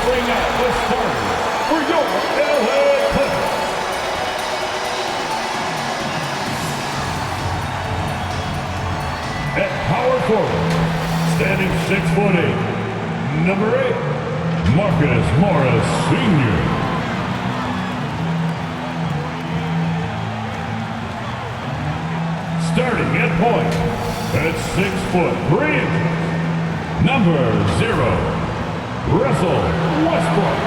bring out the starters for your LA Clippers. At power forward, standing 6'8", number 8, Marcus Morris Sr. Starting at point, at 6'3", number 0, Russell Westbrook.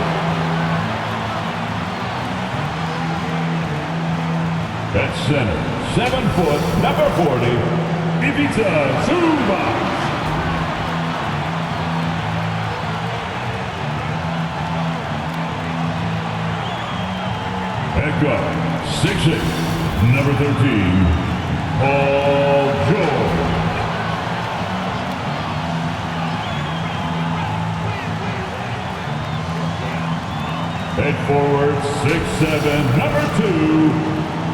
At center, 7 foot, number 40, Ivica Zubac. At guard, 6'8", number 13, Paul George. At forward, 6'7", number 2,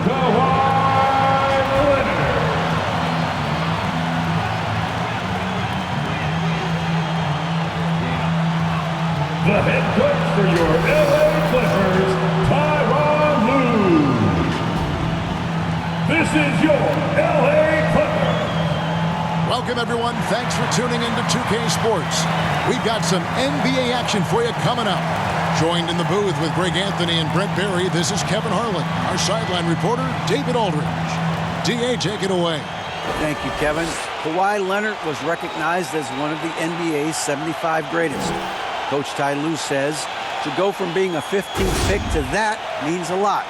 Kawhi Leonard. The head coach for your LA Clippers, Tyronn Lue. This is your LA Clippers. Welcome, everyone. Thanks for tuning in to 2K Sports. We've got some NBA action for you coming up. Joined in the booth with Greg Anthony and Brent Barry, this is Kevin Harlan. Our sideline reporter, David Aldridge. DA, take it away. Thank you, Kevin. Kawhi Leonard was recognized as one of the NBA's 75 greatest. Coach Ty Lue says to go from being a 15th pick to that means a lot.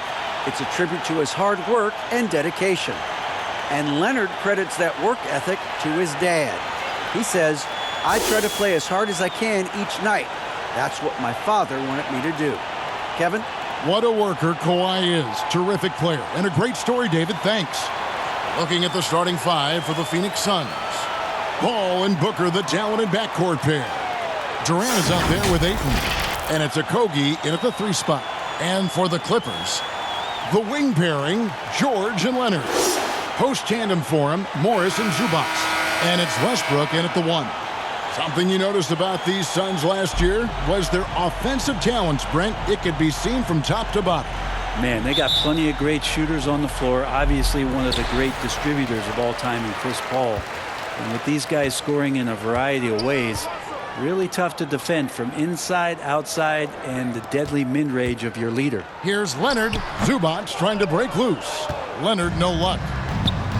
It's a tribute to his hard work and dedication. And Leonard credits that work ethic to his dad. He says, I try to play as hard as I can each night. That's what my father wanted me to do. Kevin? What a worker Kawhi is. Terrific player. And a great story, David. Thanks. Looking at the starting 5 for the Phoenix Suns. Paul and Booker, the talented backcourt pair. Durant is out there with Ayton. And it's Okogie in at the 3 spot. And for the Clippers, the wing pairing, George and Leonard. Post tandem for him, Morris and Zubac. And it's Westbrook in at the 1. Something you noticed about these Suns last year was their offensive talents, Brent. It could be seen from top to bottom. Man, they got plenty of great shooters on the floor. Obviously, one of the great distributors of all time in Chris Paul. And with these guys scoring in a variety of ways, really tough to defend from inside, outside, and the deadly mid-range of your leader. Here's Leonard. Zubac trying to break loose. Leonard, no luck.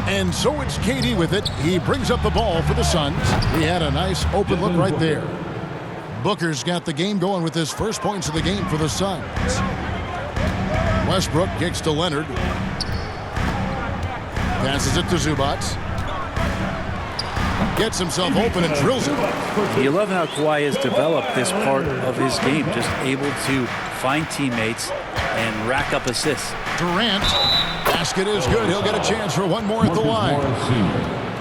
And so it's KD with it. He brings up the ball for the Suns. He had a nice open look right there. Booker's got the game going with his first points of the game for the Suns. Westbrook kicks to Leonard. Passes it to Zubac. Gets himself open and drills it. You love how Kawhi has developed this part of his game, just able to find teammates and rack up assists. Durant, basket is good. He'll get a chance for one more at the line.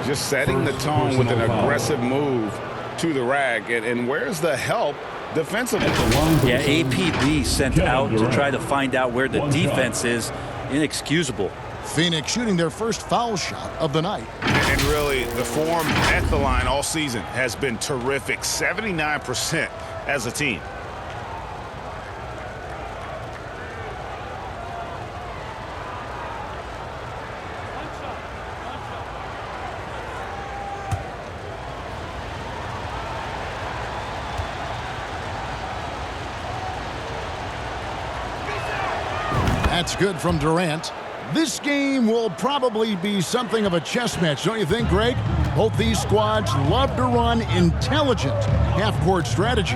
Just setting the tone with an aggressive move to the rack. And where's the help defensively? Yeah, APB sent out to try to find out where the defense is. Inexcusable. Phoenix shooting their first foul shot of the night. And really, the form at the line all season has been terrific. 79% as a team. That's good from Durant. This game will probably be something of a chess match, don't you think, Greg? Both these squads love to run intelligent half-court strategies.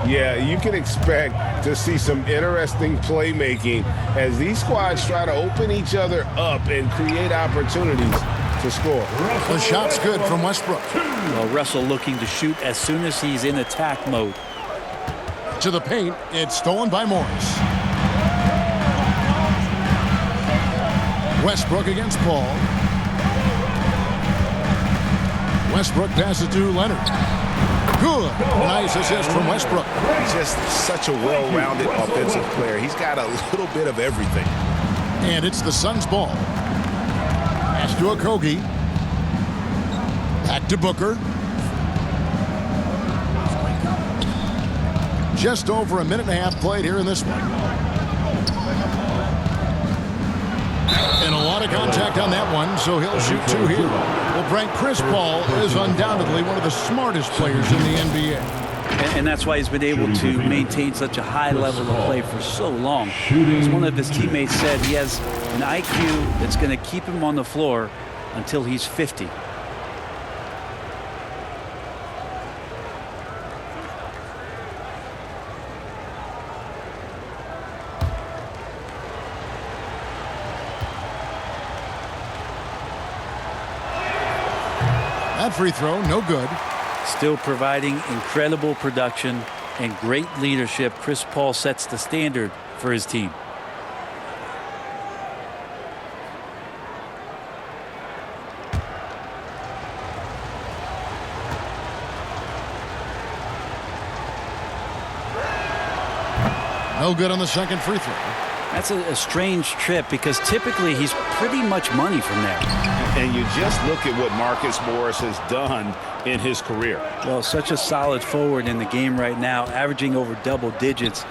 Yeah, you can expect to see some interesting playmaking as these squads try to open each other up and create opportunities to score. The shot's good from Westbrook. Well, Russell looking to shoot as soon as he's in attack mode. To the paint, it's stolen by Morris. Westbrook against Paul. Westbrook passes to Leonard. Good. Nice assist from Westbrook. He's just such a well-rounded offensive player. He's got a little bit of everything. And it's the Suns' ball. Pass to Okogie. Back to Booker. Just over a minute and a half played here in this one. And a lot of contact on that one, so he'll shoot 2 here. Well, Brent, Chris Paul is undoubtedly one of the smartest players in the NBA. And that's why he's been able to maintain such a high level of play for so long. As one of his teammates said, he has an IQ that's going to keep him on the floor until he's 50. That free throw, no good. Still providing incredible production and great leadership. Chris Paul sets the standard for his team. No good on the second free throw. That's a strange trip because typically he's pretty much money from there. And you just look at what Marcus Morris has done in his career. Well, such a solid forward in the game right now, averaging over double digits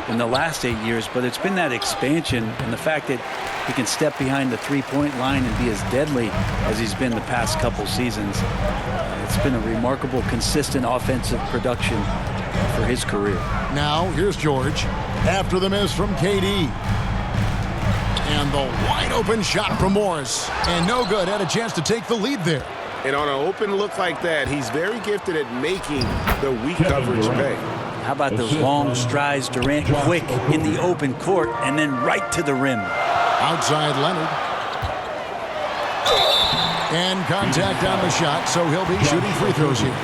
in the last 8 years. But it's been that expansion and the fact that he can step behind the three-point line and be as deadly as he's been the past couple seasons. It's been a remarkable, consistent offensive production for his career. Now, here's George. After the miss from KD. And the wide open shot from Morris. And no good. Had a chance to take the lead there. And on an open look like that, he's very gifted at making the weak coverage pay. How about those long strides, Durant quick in the open court and then right to the rim. Outside Leonard. And contact on the shot, so he'll be shooting free throws here.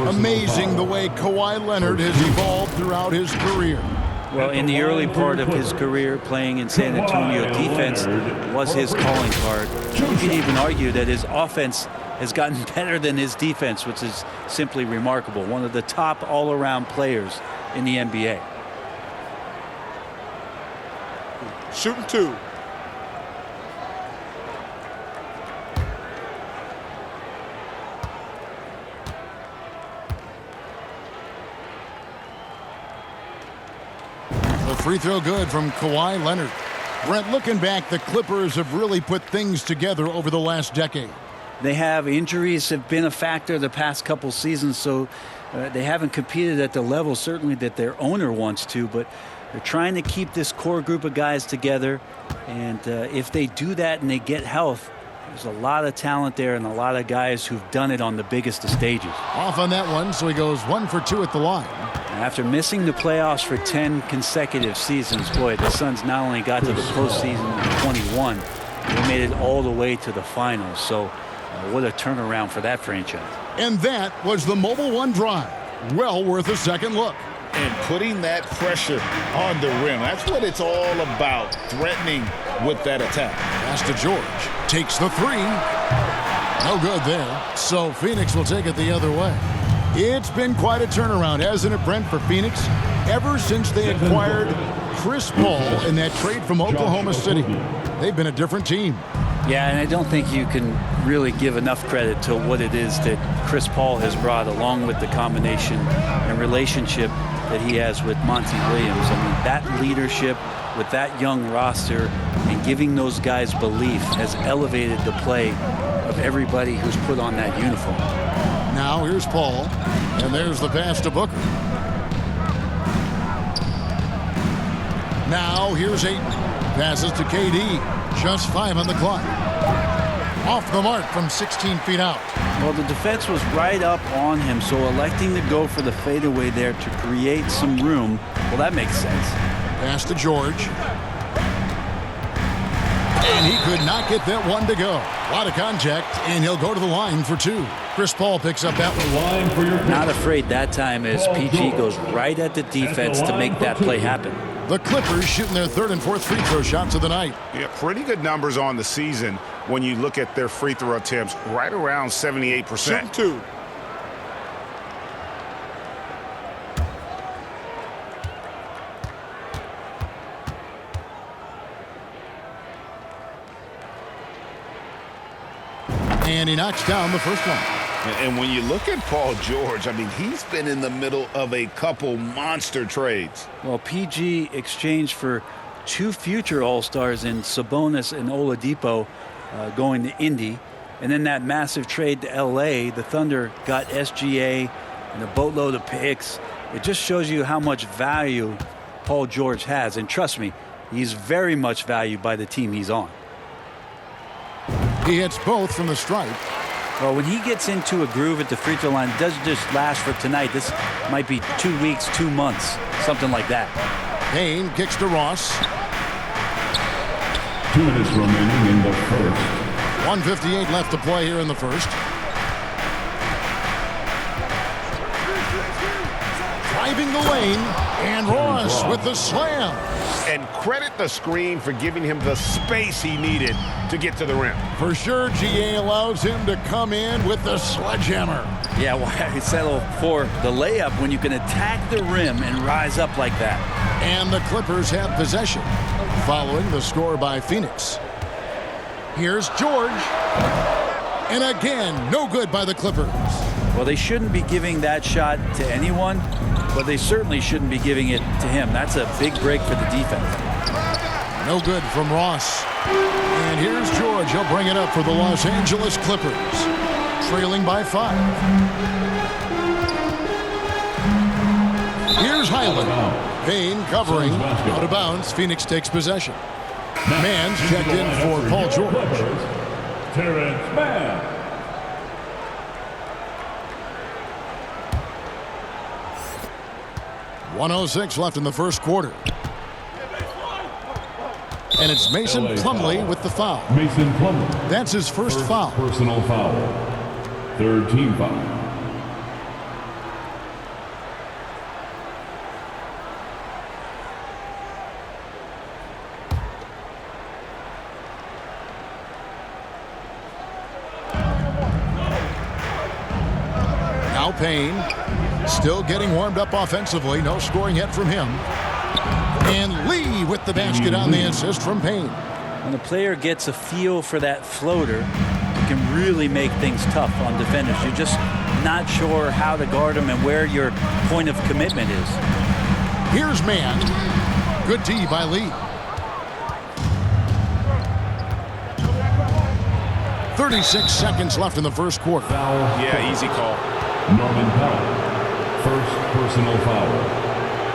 Amazing the way Kawhi Leonard has evolved throughout his career. Well, in the early part of his career, playing in San Antonio, defense was his calling card. You can even argue that his offense has gotten better than his defense, which is simply remarkable. One of the top all-around players in the NBA. Shooting 2. Free throw good from Kawhi Leonard. Brent, looking back, the Clippers have really put things together over the last decade. They have. Injuries have been a factor the past couple seasons, so they haven't competed at the level certainly that their owner wants to, but they're trying to keep this core group of guys together, and if they do that and they get health, there's a lot of talent there and a lot of guys who've done it on the biggest of stages. Off on that one, so he goes 1 for 2 at the line. After missing the playoffs for 10 consecutive seasons, boy, the Suns not only got to the postseason in 21, they made it all the way to the finals. So what a turnaround for that franchise. And that was the Mobile One drive. Well worth a second look. And putting that pressure on the rim. That's what it's all about, threatening with that attack. Pass to George. Takes the 3. No good there. So Phoenix will take it the other way. It's been quite a turnaround, hasn't it, Brent, for Phoenix? Ever since they acquired Chris Paul in that trade from Oklahoma City, they've been a different team. Yeah, and I don't think you can really give enough credit to what it is that Chris Paul has brought, along with the combination and relationship that he has with Monty Williams. I mean, that leadership with that young roster and giving those guys belief has elevated the play of everybody who's put on that uniform. Now here's Paul, and there's the pass to Booker. Now here's Ayton. Passes to KD. Just 5 on the clock. Off the mark from 16 feet out. Well, the defense was right up on him, so electing to go for the fadeaway there to create some room, well, that makes sense. Pass to George. And he could not get that one to go. A lot of contact, and he'll go to the line for 2. Chris Paul picks up that one. Not afraid that time as PG goes right at the defense to make that play happen. The Clippers shooting their 3rd and 4th free throw shots of the night. Yeah, pretty good numbers on the season when you look at their free throw attempts, right around 78%. Shooting 2. And he knocks down the first one. And when you look at Paul George, I mean, he's been in the middle of a couple monster trades. Well, PG exchanged for 2 future All-Stars in Sabonis and Oladipo going to Indy. And then that massive trade to L.A., the Thunder got SGA and a boatload of picks. It just shows you how much value Paul George has. And trust me, he's very much valued by the team he's on. He hits both from the stripe. Well, when he gets into a groove at the free throw line, it doesn't just last for tonight. This might be 2 weeks, 2 months, something like that. Payne kicks to Ross. 2 minutes remaining in the first. 1:58 left to play here in the first. Driving the lane, and Ross with the slam. And credit the screen for giving him the space he needed to get to the rim. For sure, GA allows him to come in with the sledgehammer. Yeah, why settle for the layup when you can attack the rim and rise up like that? And the Clippers have possession, following the score by Phoenix. Here's George. And again, no good by the Clippers. Well, they shouldn't be giving that shot to anyone, but they certainly shouldn't be giving it to him. That's a big break for the defense. No good from Ross. And here's George. He'll bring it up for the Los Angeles Clippers, trailing by 5. Here's Highland. Payne covering. Out of bounds. Phoenix takes possession. Mann's checked in for Paul George. Terrence Mann. 1:06 left in the first quarter. And it's Mason Plumlee with the foul. Mason Plumlee. That's his first foul. Personal foul. 3rd team foul. Now Payne. Still getting warmed up offensively. No scoring yet from him. And Lee with the basket on the assist from Payne. When the player gets a feel for that floater, it can really make things tough on defenders. You're just not sure how to guard them and where your point of commitment is. Here's Mann. Good D by Lee. 36 seconds left in the first quarter. Yeah, easy call. Norman Powell. First personal foul.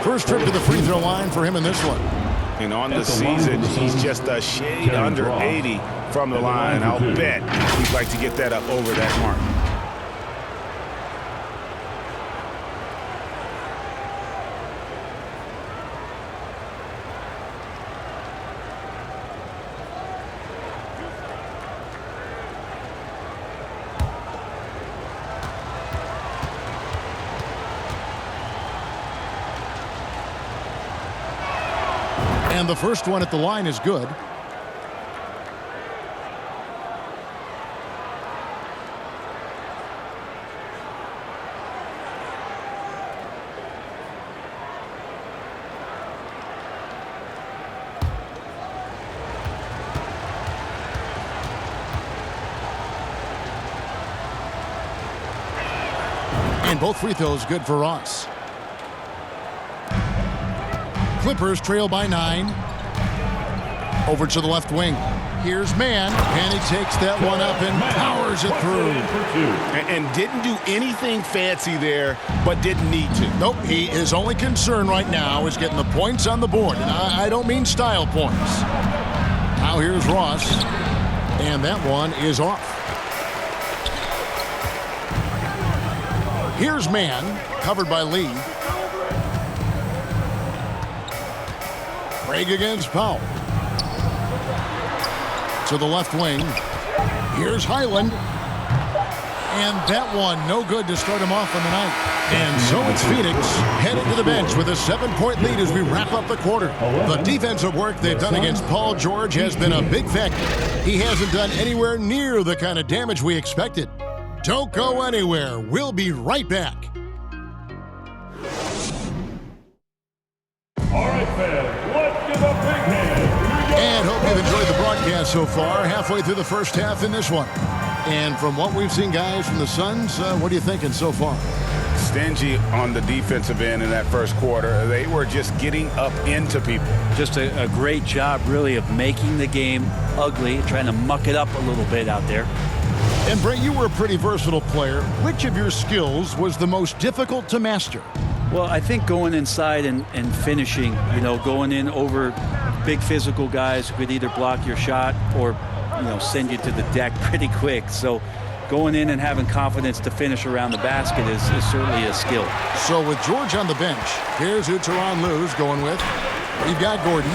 First trip to the free throw line for him in this one. And on the season, he's just a shade under 80 from the line. I'll bet he'd like to get that up over that mark. And the first one at the line is good. And both free throws good for Ross. Clippers trail by 9. Over to the left wing. Here's Mann, and he takes that one up and powers it through. And didn't do anything fancy there, but didn't need to. Nope, his only concern right now is getting the points on the board. And I don't mean style points. Now here's Ross, and that one is off. Here's Mann, covered by Lee. Craig against Powell. To the left wing. Here's Highland. And that one no good to start him off on the night. And so it's Phoenix headed to the bench with a 7-point lead as we wrap up the quarter. The defensive work they've done against Paul George has been a big factor. He hasn't done anywhere near the kind of damage we expected. Don't go anywhere. We'll be right back. All right, fans, let's give a big hand. And hope you've enjoyed the broadcast so far. Halfway through the first half in this one. And from what we've seen, guys, from the Suns, what are you thinking so far? Stingy on the defensive end in that first quarter. They were just getting up into people. Just a great job, really, of making the game ugly, trying to muck it up a little bit out there. And Brett, you were a pretty versatile player. Which of your skills was the most difficult to master? Well, I think going inside and finishing, going in over big physical guys who could either block your shot or, send you to the deck pretty quick. So going in and having confidence to finish around the basket is certainly a skill. So with George on the bench, here's who Tyronn Lue's going with. We've got Gordon,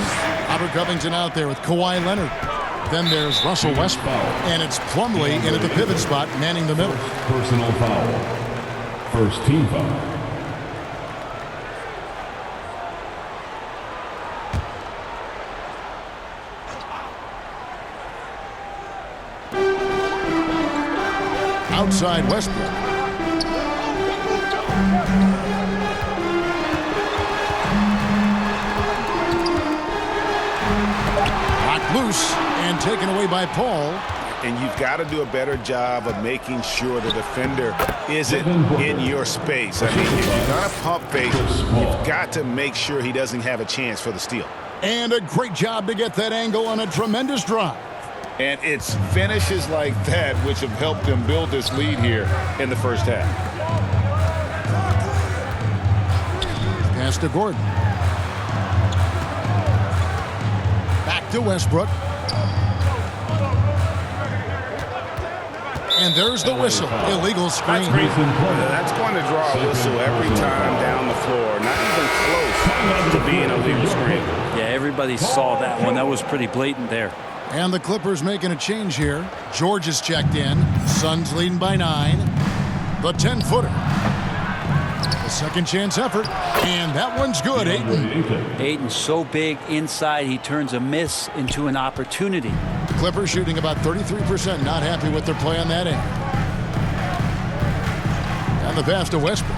Robert Covington out there with Kawhi Leonard. Then there's Russell Westbrook, and it's Plumlee in at the pivot spot, manning the middle. Personal foul. First team foul. Outside Westbrook. Knocked loose and taken away by Paul. And you've got to do a better job of making sure the defender isn't in your space. I mean, if you're going to pump fake, you've got to make sure he doesn't have a chance for the steal. And a great job to get that angle on a tremendous drive. And it's finishes like that which have helped them build this lead here in the first half. Pass to Gordon. Back to Westbrook. And there's the whistle. Illegal screen. That's going to draw a whistle every time down the floor. Not even close to being a legal screen. Yeah, everybody saw that one. That was pretty blatant there. And the Clippers making a change here. George is checked in. Suns leading by 9. The 10-footer. A second chance effort. And that one's good, Ayton. Ayton's so big inside, he turns a miss into an opportunity. Clippers shooting about 33%. Not happy with their play on that end. And the pass to Westbrook.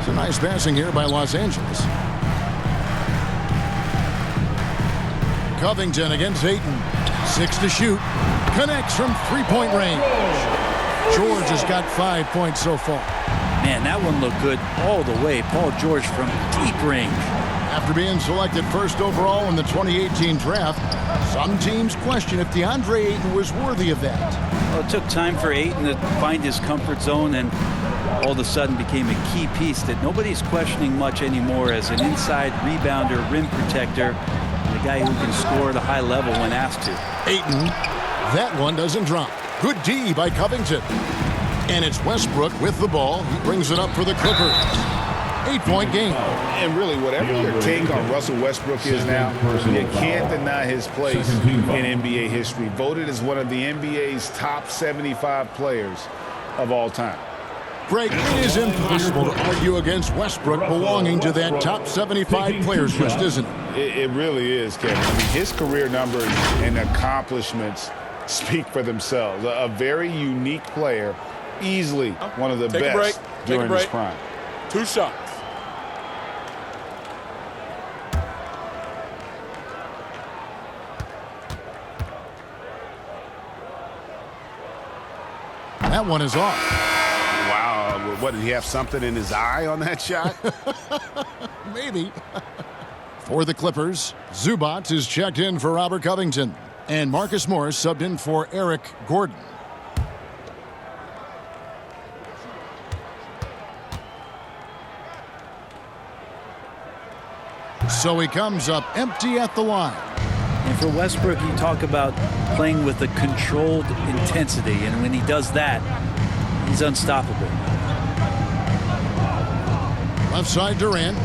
It's a nice passing here by Los Angeles. Covington against Ayton. 6 to shoot. Connects from three-point range. George has got 5 points so far. Man, that one looked good all the way. Paul George from deep range. After being selected first overall in the 2018 draft, some teams question if DeAndre Ayton was worthy of that. Well, it took time for Ayton to find his comfort zone and all of a sudden became a key piece that nobody's questioning much anymore as an inside rebounder, rim protector, and a guy who can score at a high level when asked to. Ayton, that one doesn't drop. Good D by Covington. And it's Westbrook with the ball. He brings it up for the Clippers. 8-point game. And really, whatever your take on Russell Westbrook is now, you can't deny his place in NBA history. Voted as one of the NBA's top 75 players of all time. Greg, it is impossible to argue against Westbrook belonging to that top 75 players list, isn't it? It really is, Kevin. I mean, his career numbers and accomplishments speak for themselves. A very unique player, easily one of the best during his prime. 2 shots. That one is off. Wow. What, did he have something in his eye on that shot? Maybe. For the Clippers, Zubac is checked in for Robert Covington. And Marcus Morris subbed in for Eric Gordon. So he comes up empty at the line. And for Westbrook, you talk about playing with a controlled intensity. And when he does that, he's unstoppable. Left side Durant.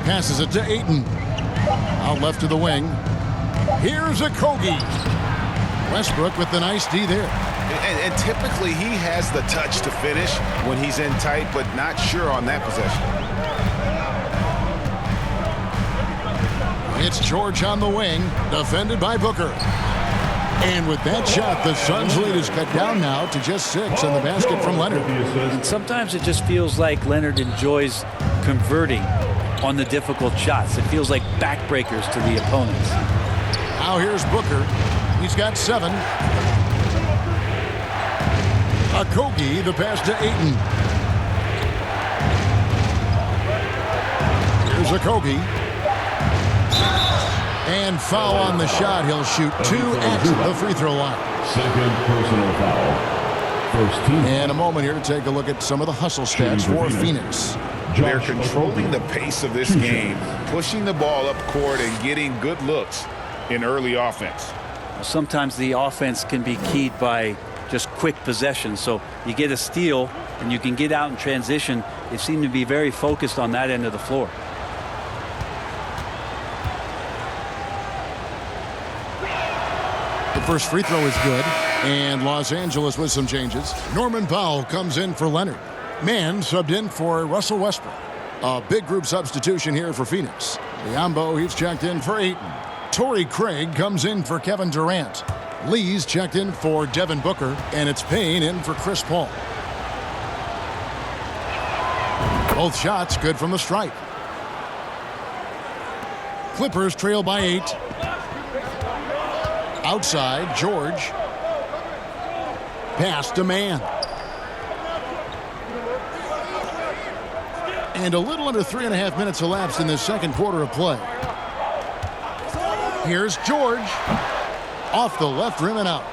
Passes it to Ayton. Out left to the wing. Here's a Kogi. Westbrook with the nice D there. And typically he has the touch to finish when he's in tight, but not sure on that possession. It's George on the wing, defended by Booker. And with that shot, the Suns' lead is cut down now to just 6 on the basket from Leonard. And sometimes it just feels like Leonard enjoys converting on the difficult shots. It feels like backbreakers to the opponents. Now here's Booker. He's got 7. Okogie, the pass to Ayton. Here's Okogie. And foul on the shot. He'll shoot 2 at the free throw line. Second personal foul. First team. And a moment here to take a look at some of the hustle stats for Phoenix. They're controlling the pace of this game, pushing the ball up court and getting good looks in early offense. Sometimes the offense can be keyed by just quick possession. So you get a steal and you can get out in transition. They seem to be very focused on that end of the floor. The first free throw is good, and Los Angeles with some changes. Norman Powell comes in for Leonard. Mann subbed in for Russell Westbrook. A big group substitution here for Phoenix. Biyombo, he's checked in for Ayton. Torrey Craig comes in for Kevin Durant. Lee's checked in for Devin Booker, and it's Payne in for Chris Paul. Both shots good from the stripe. Clippers trail by 8. Outside, George. Pass to Mann. And a little under 3.5 minutes elapsed in this second quarter of play. Here's George. Off the left rim and out.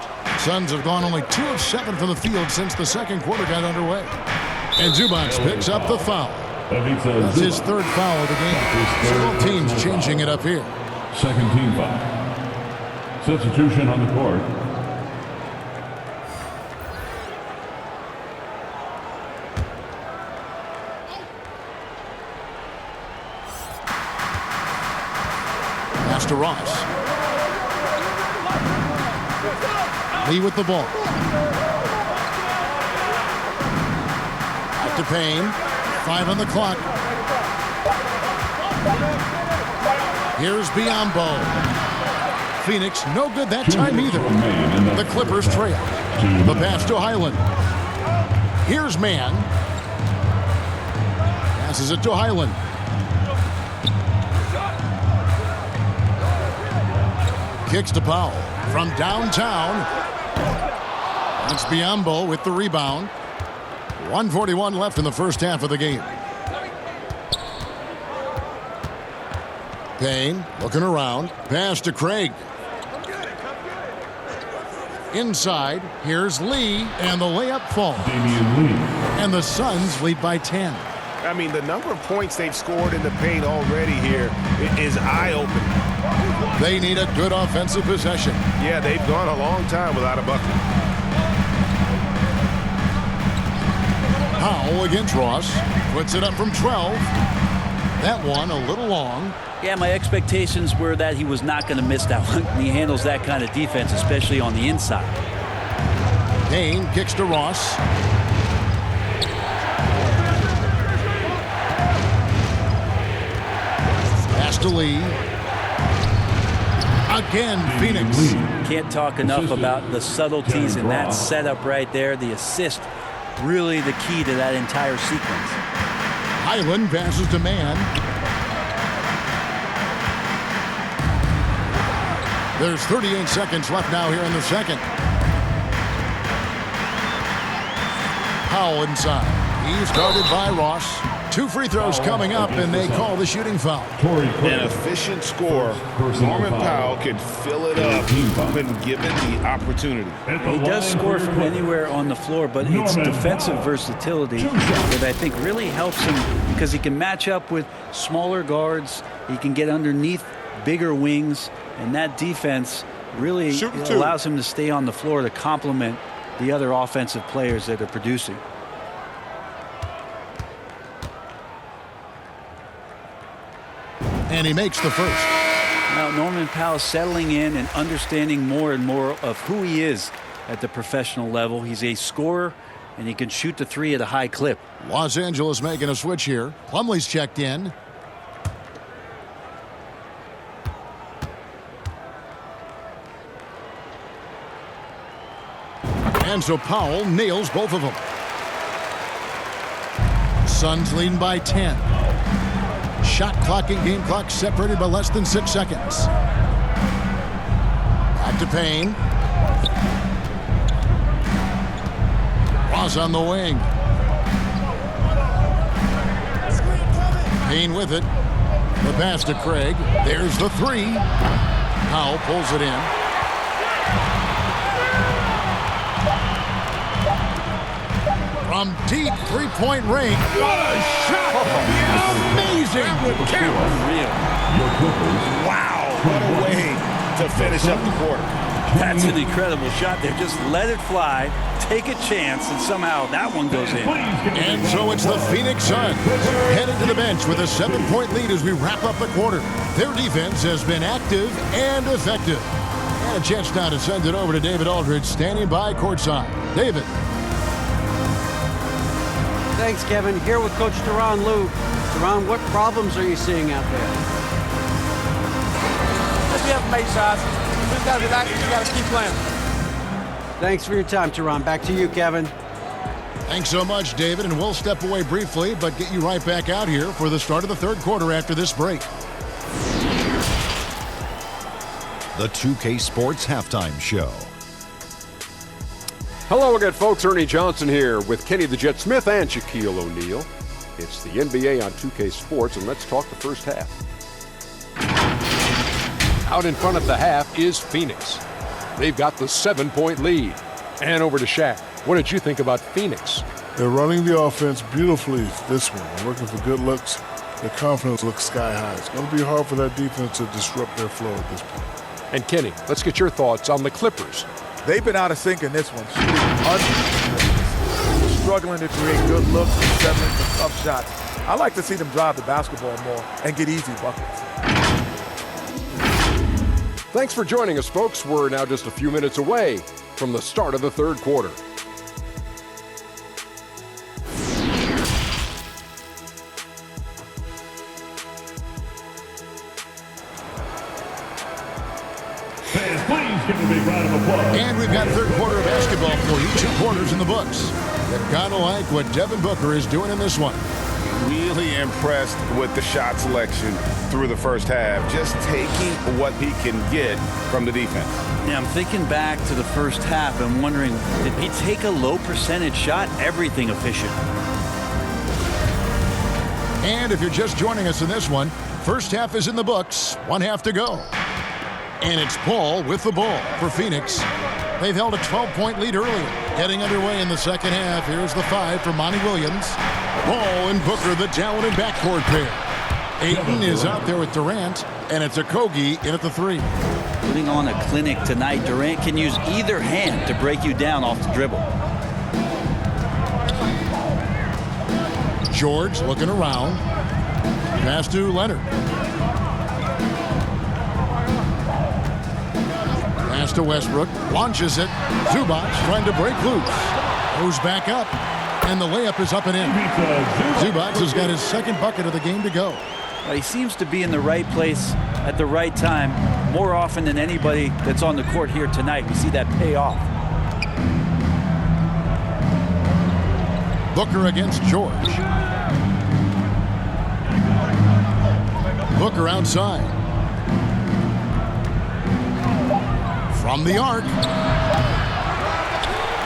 Suns have gone only 2 of 7 from the field since the second quarter got underway. And Zubac picks up the foul. That's his 3rd foul of the game. So both teams changing it up here. Second team foul. Substitution on the court. Pass to Ross. Lee with the ball. Back to Payne. 5 on the clock. Here's Biyombo. Phoenix no good that time either. The Clippers trail. The pass to Highland. Here's Mann. Passes it to Highland. Kicks to Powell from downtown. That's Biyombo with the rebound. 1:41 left in the first half of the game. Payne looking around. Pass to Craig. Inside, here's Lee, and the layup falls. And the Suns lead by 10. I mean, the number of points they've scored in the paint already here is eye-opening. They need a good offensive possession. Yeah, they've gone a long time without a bucket. Powell against Ross. Puts it up from 12. That one a little long. Yeah, my expectations were that he was not going to miss that one. He handles that kind of defense, especially on the inside. Payne kicks to Ross. Pass to Lee. Again, Phoenix. Can't talk enough about the subtleties in that setup right there. The assist, really the key to that entire sequence. Highland passes to Mann. There's 38 seconds left now here in the second. Powell inside. He's guarded by Ross. 2 free throws coming up, and they call the shooting foul. An efficient score. Norman Powell can fill it up when given the opportunity. He does score from anywhere on the floor, but it's defensive versatility that I think really helps him because he can match up with smaller guards. He can get underneath bigger wings, and that defense really allows him to stay on the floor to complement the other offensive players that are producing. And he makes the first. Now Norman Powell settling in and understanding more and more of who he is at the professional level. He's a scorer, and he can shoot the 3 at a high clip. Los Angeles making a switch here. Plumlee's checked in. And so Powell nails both of them. Suns leading by 10. shot clock and game clock separated by less than 6 seconds. Back to Payne. Ross on the wing. Payne with it. The pass to Craig. There's the three. Powell pulls it in. From deep three-point range. What a shot! Amazing! Wow, what a way to finish up the quarter. That's an incredible shot there. Just let it fly, take a chance, and somehow that one goes in. And so it's the Phoenix Suns heading to the bench with a 7-point lead as we wrap up the quarter. Their defense has been active and effective. And a chance now to send it over to David Aldridge, standing by courtside. David. Thanks, Kevin. Here with Coach Duran Lou. Duran, what problems are you seeing out there? We haven't made shots. We just got to relax and we got to keep playing. Thanks for your time, Duran. Back to you, Kevin. Thanks so much, David, and we'll step away briefly, but get you right back out here for the start of the third quarter after this break. The 2K Sports Halftime Show. Hello again, folks. Ernie Johnson here with Kenny the Jet Smith and Shaquille O'Neal. It's the NBA on 2K Sports, and let's talk the first half. Out in front of the half is Phoenix. They've got the 7-point lead. And over to Shaq. What did you think about Phoenix? They're running the offense beautifully this one. They're working for good looks. Their confidence looks sky high. It's going to be hard for that defense to disrupt their flow at this point. And Kenny, let's get your thoughts on the Clippers. They've been out of sync in this one. Struggling to create good looks and settling for tough shots. I like to see them drive the basketball more and get easy buckets. Thanks for joining us, folks. We're now just a few minutes away from the start of the third quarter. Give a big round of applause. And we've got third quarter of basketball for you. 2 quarters in the books. You've got to like what Devin Booker is doing in this one. Really impressed with the shot selection through the first half. Just taking what he can get from the defense. Yeah, I'm thinking back to the first half and wondering, did he take a low percentage shot? Everything efficient. And if you're just joining us in this one, first half is in the books. 1 half to go. And it's Paul with the ball for Phoenix. They've held a 12-point lead earlier. Getting underway in the second half. Here's the 5 for Monty Williams. Paul and Booker, the talented backcourt pair. Ayton is out there with Durant, and it's Okogie in at the 3. Putting on a clinic tonight. Durant can use either hand to break you down off the dribble. George looking around. Pass to Leonard. Pass to Westbrook. Launches it. Zubac trying to break loose. Goes back up. And the layup is up and in. Zubac has got his second bucket of the game to go. He seems to be in the right place at the right time more often than anybody that's on the court here tonight. We see that pay off. Booker against George. Booker outside. From the arc.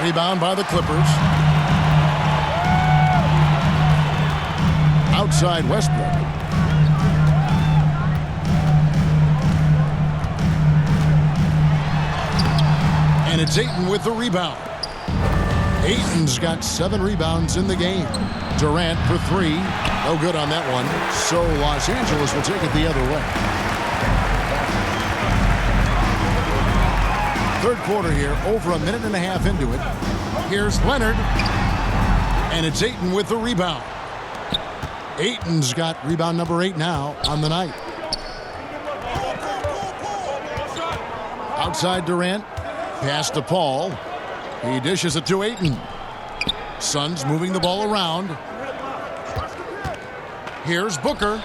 Rebound by the Clippers. Outside Westbrook. And it's Ayton with the rebound. Ayton's got 7 rebounds in the game. Durant for 3. No good on that one. So Los Angeles will take it the other way. Third quarter here, over a minute and a half into it. Here's Leonard. And it's Ayton with the rebound. Ayton's got rebound number 8 now on the night. Outside Durant. Pass to Paul. He dishes it to Ayton. Suns moving the ball around. Here's Booker.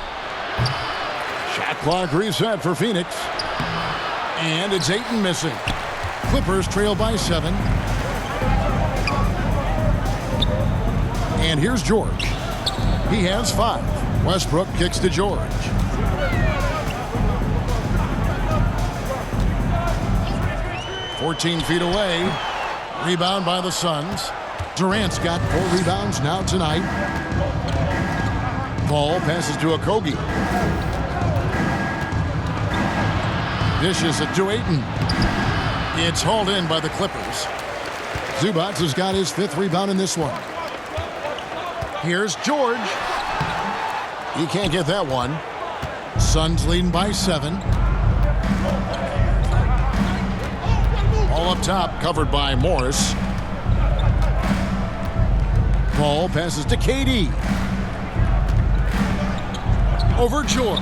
Shot clock reset for Phoenix. And it's Ayton missing. Clippers trail by 7. And here's George. He has 5. Westbrook kicks to George. "14 feet away. Rebound by the Suns. Durant's got 4 rebounds now tonight. Ball passes to Okogie. Dishes it to Ayton. It's hauled in by the Clippers. Zubac has got his 5th rebound in this one. Here's George. He can't get that one. Suns leading by 7. All up top, covered by Morris. Ball passes to KD. Over George.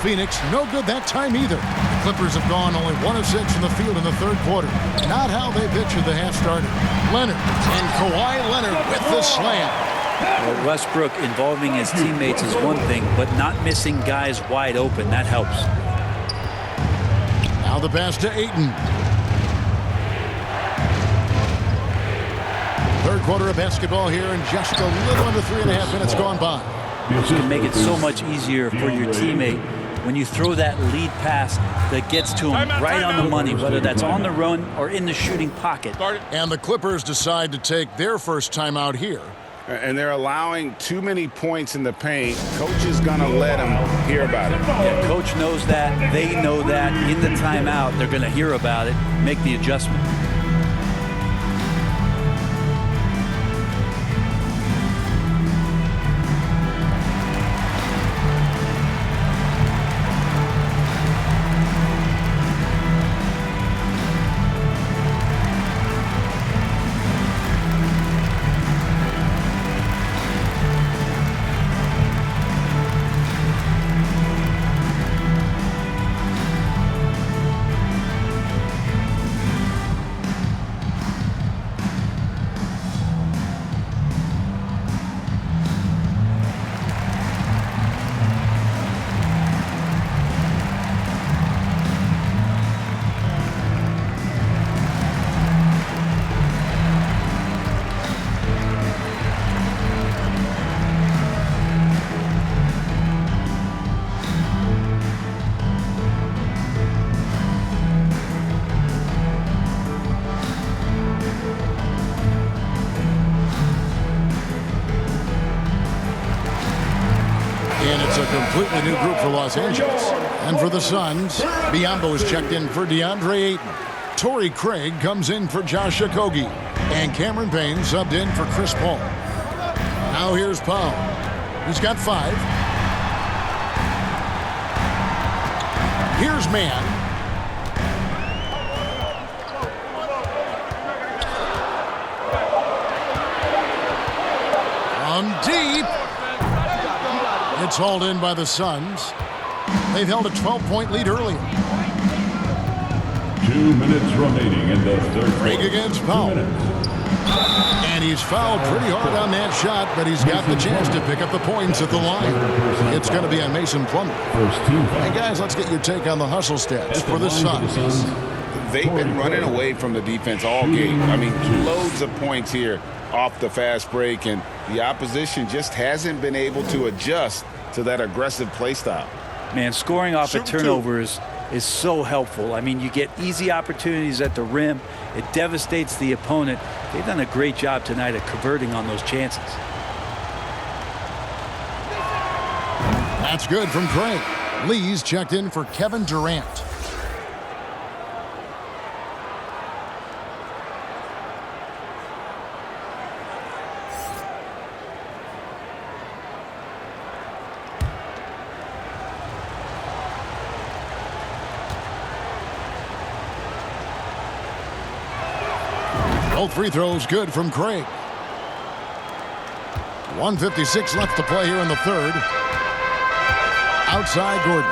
Phoenix, no good that time either. The Clippers have gone only 1 of 6 from the field in the 3rd quarter. Not how they pictured the half started. Leonard and Kawhi Leonard with the slam. Well, Westbrook involving his teammates is one thing, but not missing guys wide open, that helps. Now the pass to Ayton. 3rd quarter of basketball here, and just a little under 3.5 minutes gone by. You can make it so much easier for your teammate when you throw that lead pass that gets to him right on the money, whether that's on the run or in the shooting pocket. And the Clippers decide to take their first timeout here. And they're allowing too many points in the paint. Coach is going to let them hear about it. Yeah, coach knows that. They know that. In the timeout, they're going to hear about it, make the adjustment. And it's a completely new group for Los Angeles. And for the Suns, Biyombo is checked in for DeAndre Ayton. Torrey Craig comes in for Josh Okogie. And Cameron Payne subbed in for Chris Paul. Now here's Paul. He's got 5. Here's Mann. From deep. It's hauled in by the Suns. They've held a 12-point lead earlier. 2 minutes remaining in the 3rd Craig quarter. against Powell. And he's fouled pretty hard on that shot, but he's got the chance to pick up the points at the line. It's going to be on Mason Plumlee. First team foul. Hey, guys, let's get your take on the hustle stats for the Suns. They've been running away from the defense all game. I mean, loads of points here off the fast break, and the opposition just hasn't been able to adjust to that aggressive play style. Man, scoring off of turnovers is so helpful. I mean, you get easy opportunities at the rim. It devastates the opponent. They've done a great job tonight at converting on those chances. That's good from Craig. Lee's checked in for Kevin Durant. Both free throws good from Craig. 1:56 left to play here in the 3rd. Outside Gordon.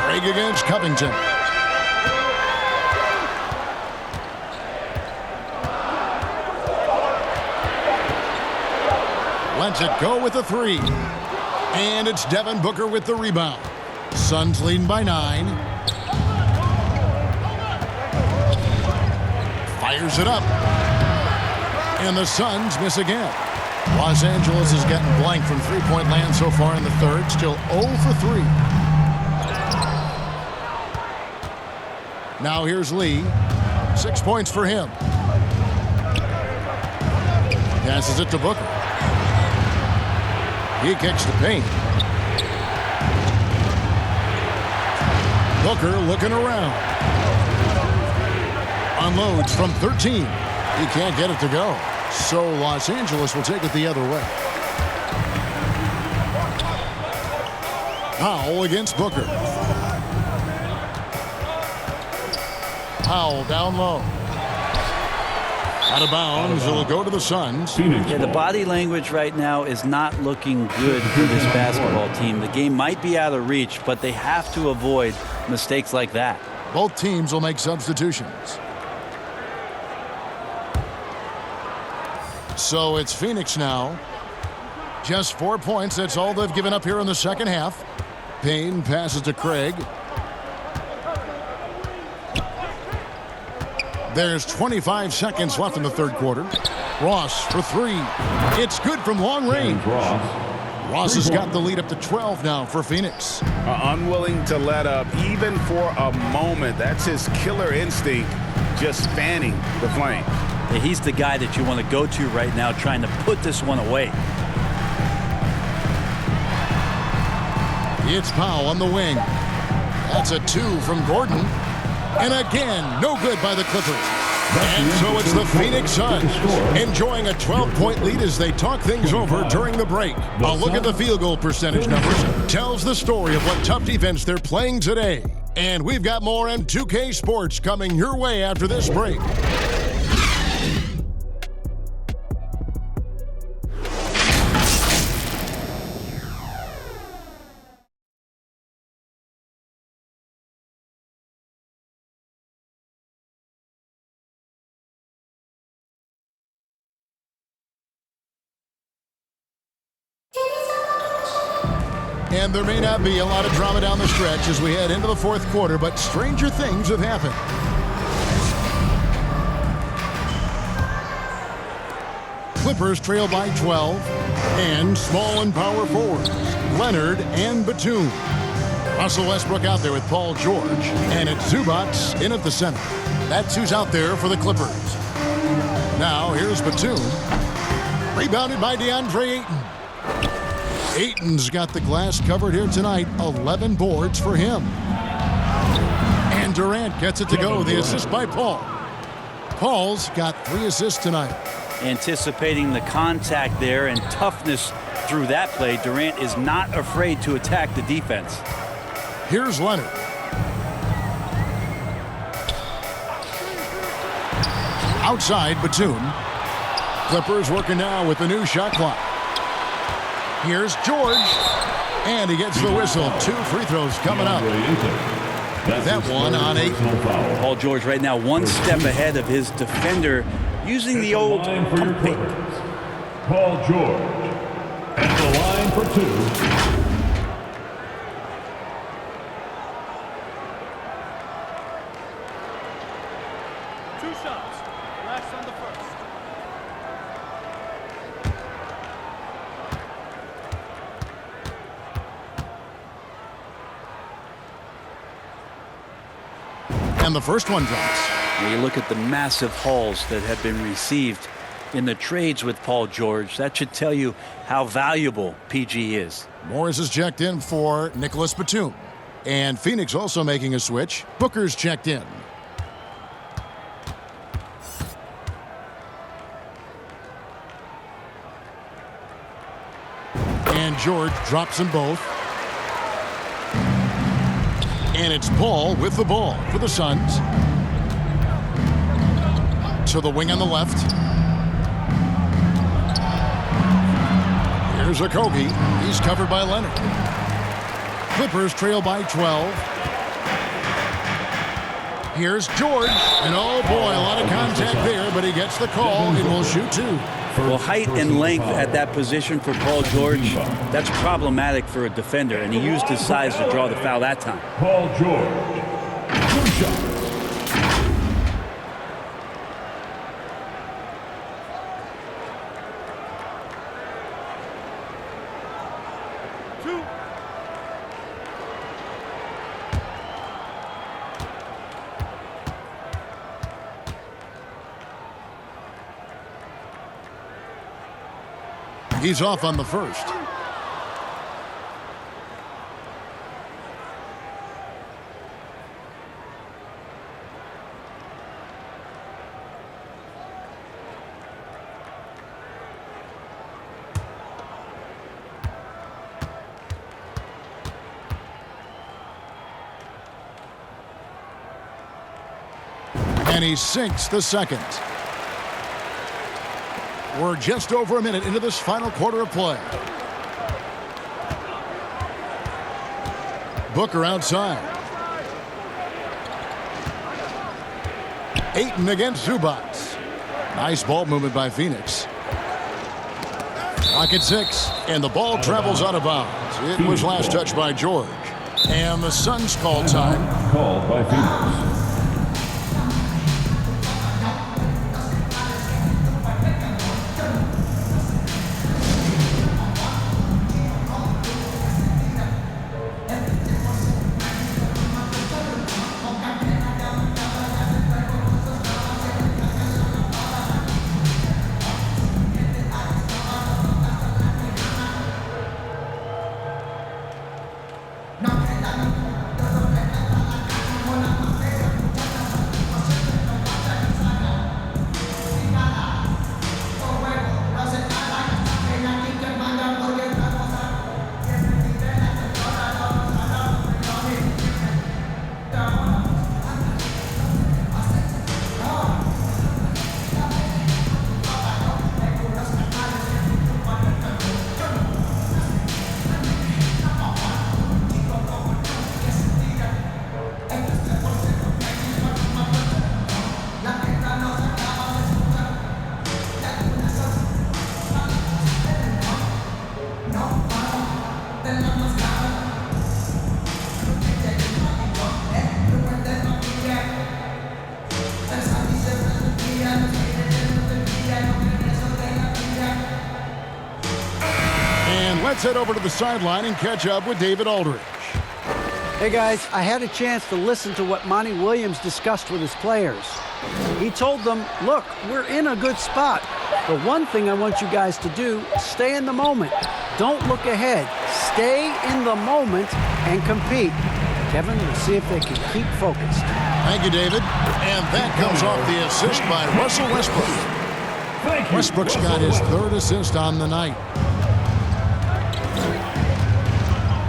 Craig against Covington. Lets it go with the 3. And it's Devin Booker with the rebound. Suns leading by 9. Fires it up. And the Suns miss again. Los Angeles has gotten blank from three-point land so far in the third. Still 0 for 3. Now here's Lee. 6 points for him. Passes it to Booker. He kicks the paint. Booker looking around. Unloads from 13. He can't get it to go. So Los Angeles will take it the other way. Powell against Booker. Powell down low. Out of bounds. It'll go to the Suns. Yeah, the body language right now is not looking good for this basketball team. The game might be out of reach, but they have to avoid mistakes like that. Both teams will make substitutions. So it's Phoenix now. Just 4 points. That's all they've given up here in the second half. Payne passes to Craig. There's 25 seconds left in the third quarter. Ross for 3. It's good from long range. Ross has got the lead up to 12 now for Phoenix. Unwilling to let up even for a moment. That's his killer instinct, just fanning the flame. Yeah, he's the guy that you want to go to right now, trying to put this one away. It's Powell on the wing. That's a 2 from Gordon. And again, no good by the Clippers. And so it's the Phoenix Suns enjoying a 12-point lead as they talk things over during the break. A look at the field goal percentage numbers tells the story of what tough defense they're playing today. And we've got more M2K Sports coming your way after this break. And there may not be a lot of drama down the stretch as we head into the fourth quarter, but stranger things have happened. Clippers trail by 12, and small and power forwards, Leonard and Batum. Russell Westbrook out there with Paul George, and it's Zubac in at the center. That's who's out there for the Clippers. Now here's Batum. Rebounded by DeAndre Ayton. Ayton's got the glass covered here tonight. 11 boards for him. And Durant gets it to go. The assist by Paul. Paul's got 3 assists tonight. Anticipating the contact there and toughness through that play, Durant is not afraid to attack the defense. Here's Leonard. Outside, Batum. Clippers working now with the new shot clock. Here's George, and he gets the whistle. 2 free throws coming up. That one on 8. Paul George right now 1 step ahead of his defender, using the old pump fake. Paul George at the line for 2. And the first one drops. When you look at the massive hauls that have been received in the trades with Paul George, that should tell you how valuable PG is. Morris is checked in for Nicholas Batum. And Phoenix also making a switch. Booker's checked in. And George drops them both. And it's Paul with the ball for the Suns. To the wing on the left. Here's Okogie. He's covered by Leonard. Clippers trail by 12. Here's George. And oh boy, a lot of contact there, but he gets the call and will shoot 2. Well, height and length at that position for Paul George, that's problematic for a defender, and he used his size to draw the foul that time. Paul George. 2 shots. He's off on the first. And he sinks the second. We're just over a minute into this final quarter of play. Booker outside. Ayton against Zubac. Nice ball movement by Phoenix. Clock at 6, and the ball travels out of bounds. It was last touched by George. And the Suns call time. Called by Phoenix. Let's head over to the sideline and catch up with David Aldridge. Hey guys, I had a chance to listen to what Monty Williams discussed with his players. He told them, look, we're in a good spot. The one thing I want you guys to do, stay in the moment. Don't look ahead. Stay in the moment and compete. Kevin, we'll see if they can keep focused. Thank you, David. And that comes off the assist by Russell Westbrook. Westbrook's got his third assist on the night.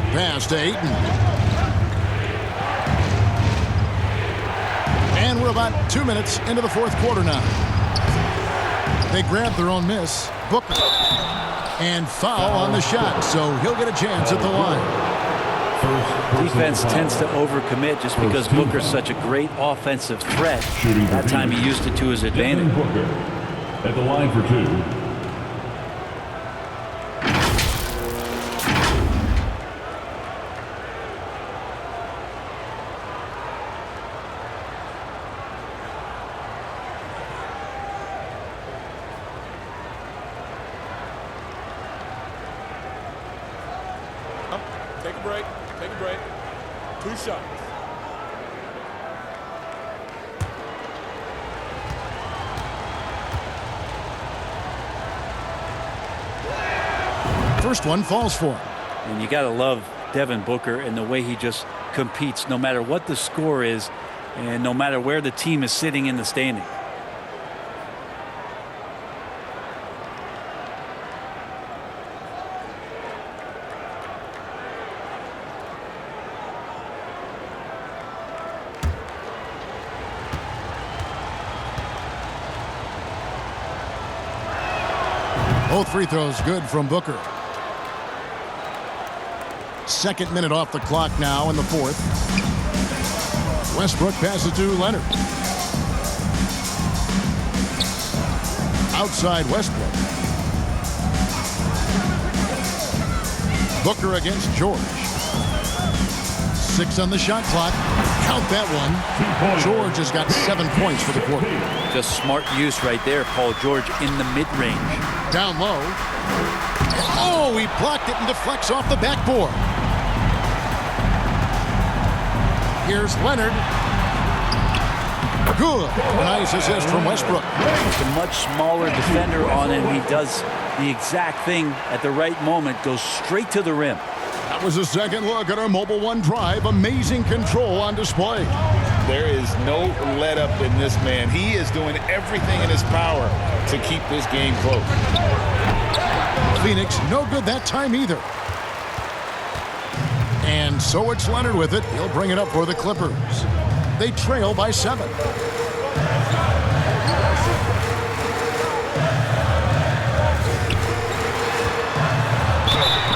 Pass to Ayton. And we're about 2 minutes into the fourth quarter now. They grab their own miss. Booker. And foul on the shot, so he'll get a chance at the line. Defense tends to overcommit just because Booker's such a great offensive threat. That time he used it to his advantage. Booker at the line for two. Take a break. Take a break. 2 shots. First one falls for him. And you got to love Devin Booker and the way he just competes no matter what the score is and no matter where the team is sitting in the standing. Both free throws good from Booker. Second minute off the clock now in the fourth. Westbrook passes to Leonard. Outside Westbrook. Booker against George. 6 on the shot clock. Count that one. George has got 7 points for the quarter. Just smart use right there, Paul George in the mid-range. Down low. Oh, he blocked it and deflects off the backboard. Here's Leonard. Good. Nice assist from Westbrook. It's a much smaller defender on him. He does the exact thing at the right moment, goes straight to the rim. That was a second look at our Mobile One drive. Amazing control on display. There is no let up in this man. He is doing everything in his power to keep this game close. Phoenix, no good that time either. And so it's Leonard with it. He'll bring it up for the Clippers. They trail by 7.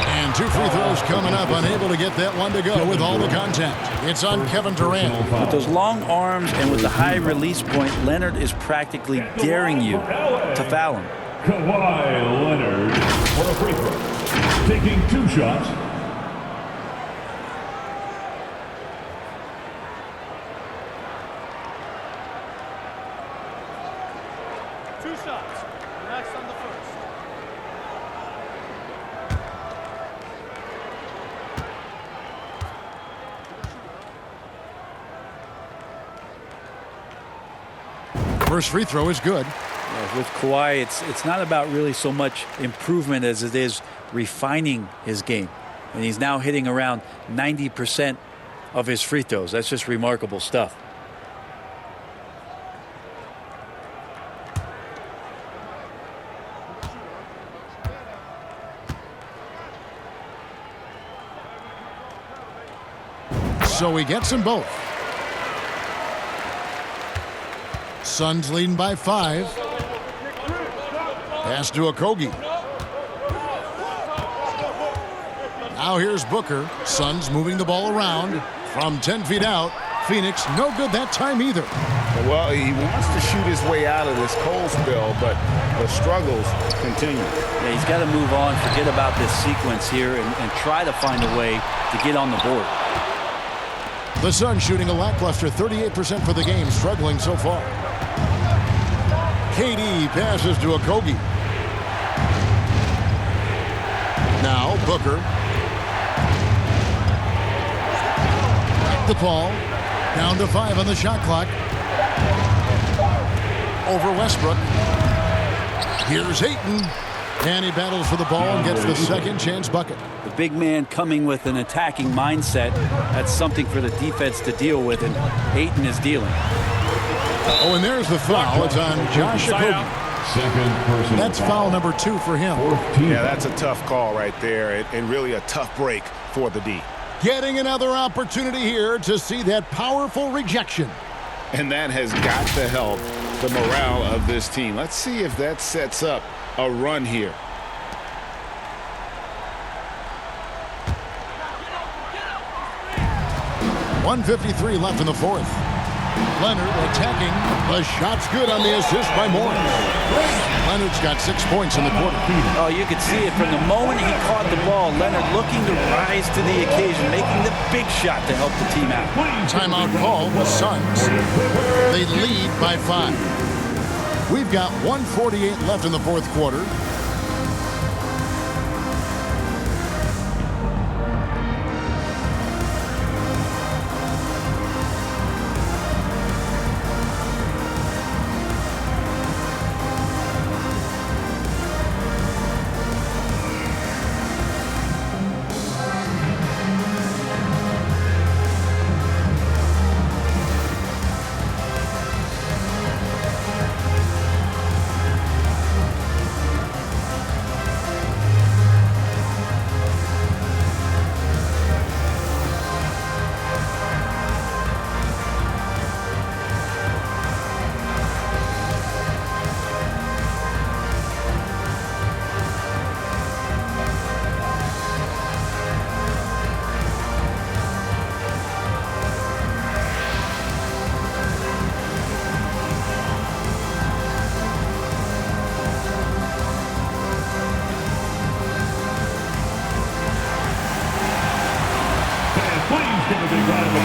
And 2 free throws coming up. Unable to get that one to go with all the contact. It's on Kevin Durant. With those long arms and with the high release point, Leonard is practically daring you to foul him. Kawhi Leonard for a free throw. Taking 2 shots. First free throw is good. With Kawhi, it's not about really so much improvement as it is refining his game. And he's now hitting around 90% of his free throws. That's just remarkable stuff. So he gets them both. Suns leading by 5. Pass to Okogie. Now here's Booker. Suns moving the ball around from 10 feet out. Phoenix, no good that time either. Well, he wants to shoot his way out of this cold spell, but the struggles continue. Yeah, he's got to move on, forget about this sequence here, and try to find a way to get on the board. The Suns shooting a lackluster 38% for the game, struggling so far. KD passes to Okogie. Now Booker. The ball. Down to 5 on the shot clock. Over Westbrook. Here's Ayton. And he battles for the ball and gets the second chance bucket. The big man coming with an attacking mindset. That's something for the defense to deal with, and Ayton is dealing. Oh, and there's the foul. It's on Josh Okogie. That's foul number 2 for him. Yeah, that's a tough call right there, and really a tough break for the D. Getting another opportunity here to see that powerful rejection. And that has got to help the morale of this team. Let's see if that sets up a run here. .153 left in the 4th. Leonard attacking. The shot's good on the assist by Morris. Leonard's got 6 points in the quarter. Oh, you could see it from the moment he caught the ball. Leonard looking to rise to the occasion, making the big shot to help the team out. Timeout call, the Suns. They lead by 5. We've got 1:48 left in the 4th quarter.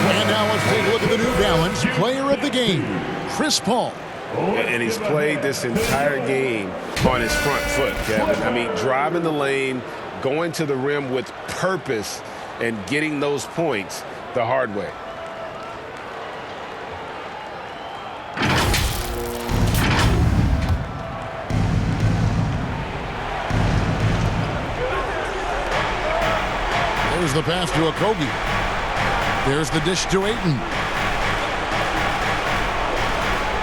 And now let's take a look at the New Balance player of the game, Chris Paul. And he's played this entire game on his front foot, Kevin. I mean, driving the lane, going to the rim with purpose, and getting those points the hard way. Here's the pass to Okogie. There's the dish to Ayton.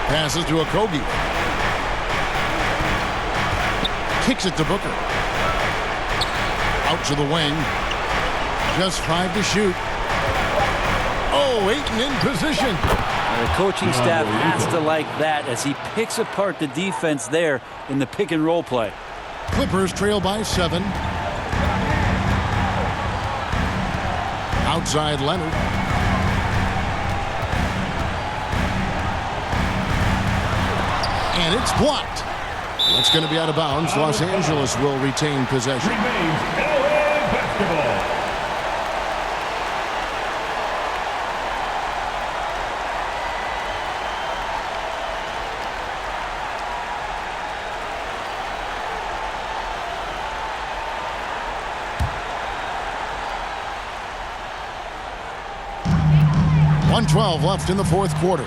Passes to Okogie. Kicks it to Booker. Out to the wing. Just 5 to shoot. Oh, Ayton in position. The coaching staff has to like that as he picks apart the defense there in the pick and roll play. Clippers trail by 7. Outside Leonard. And it's blocked. It's going to be out of bounds. Los Angeles will retain possession. Remains LA basketball. .112 left in the fourth quarter.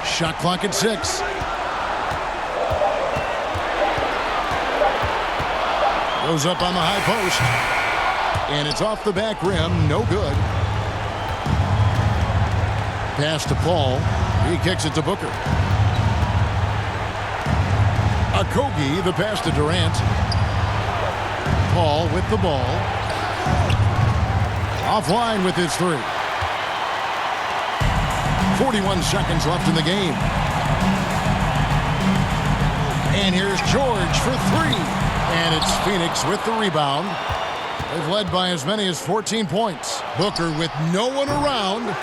Shot clock at 6. Goes up on the high post. And it's off the back rim. No good. Pass to Paul. He kicks it to Booker. Okogie, the pass to Durant. Paul with the ball. Offline with his 3. 41 seconds left in the game. And here's George for 3. And it's Phoenix with the rebound. They've led by as many as 14 points. Booker with no one around.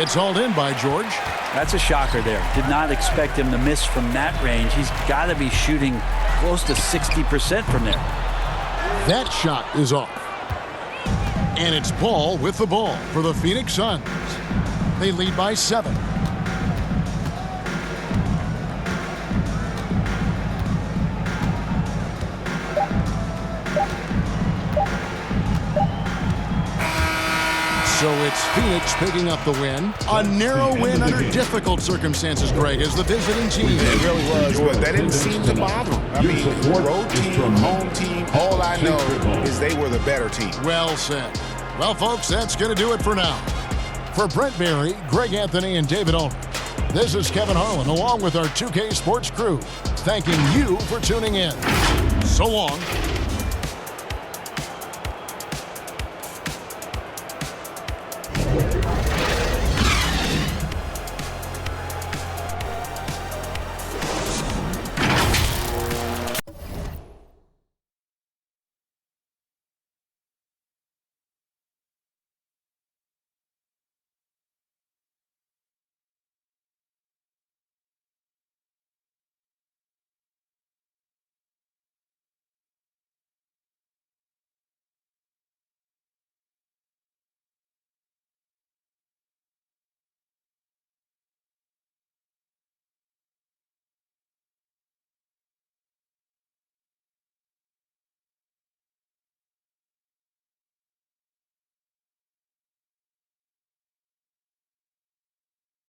It's hauled in by George. That's a shocker there. Did not expect him to miss from that range. He's got to be shooting close to 60% from there. That shot is off. And it's Paul with the ball for the Phoenix Suns. They lead by 7. So it's Phoenix picking up the win. A narrow win under difficult circumstances, Greg, as the visiting team. It really was, but that didn't seem to bother them. I mean, road team, home team, all I know is they were the better team. Well said. Well, folks, that's going to do it for now. For Brent Berry, Greg Anthony, and David Ulrich, this is Kevin Harlan along with our 2K Sports crew, thanking you for tuning in. So long.